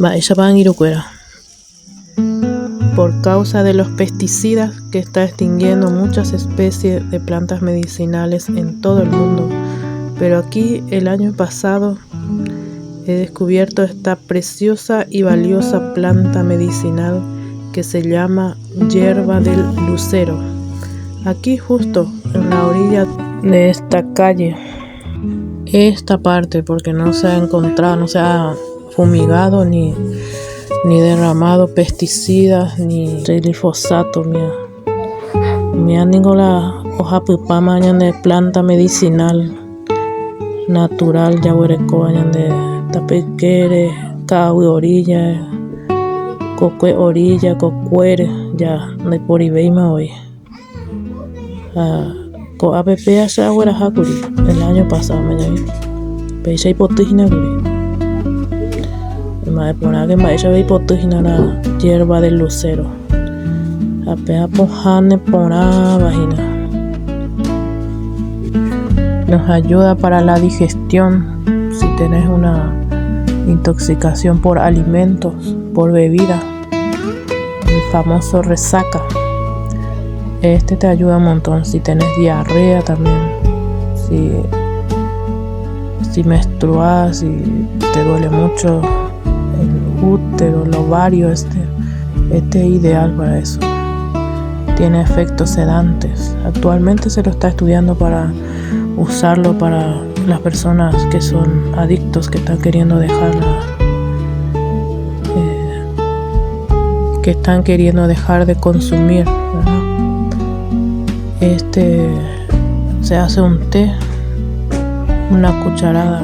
Ella va a Irucuera. Por causa de los pesticidas que está extinguiendo muchas especies de plantas medicinales en todo el mundo. Pero aquí el año pasado he descubierto esta preciosa y valiosa planta medicinal que se llama hierba del lucero. Aquí justo en la orilla de esta calle, esta parte, porque no se ha encontrado, no se ha fumigado ni derramado pesticidas ni glifosato. Mira tengo la hoja pupama de planta medicinal natural ya huereco de tapequere cawi orilla coque orilla cocuere ya de por ibeima hoy co app ya huera hakuri el año pasado me llavé pecha hipotígena curi me pone que me ella hipotígena la hierba del lucero apea pojane pona vagina. Nos ayuda para la digestión si tenés una intoxicación por alimentos, por bebida, el famoso resaca. Este te ayuda un montón si tenés diarrea también, si menstruas, si te duele mucho el útero, el ovario, este es ideal para eso. Tiene efectos sedantes. Actualmente se lo está estudiando para usarlo para las personas que son adictos, que están queriendo dejar de consumir, ¿verdad? Se hace un té, una cucharada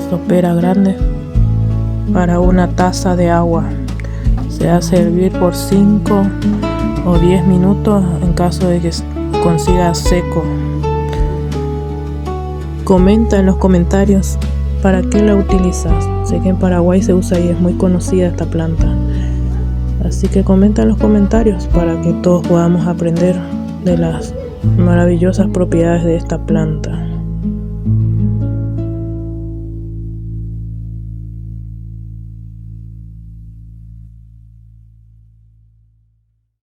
sopera grande para una taza de agua. Se hace hervir por 5 o 10 minutos en caso de que consiga seco. Comenta en los comentarios para qué la utilizas. Sé que en Paraguay se usa y es muy conocida esta planta. Así que comenta en los comentarios para que todos podamos aprender de las maravillosas propiedades de esta planta.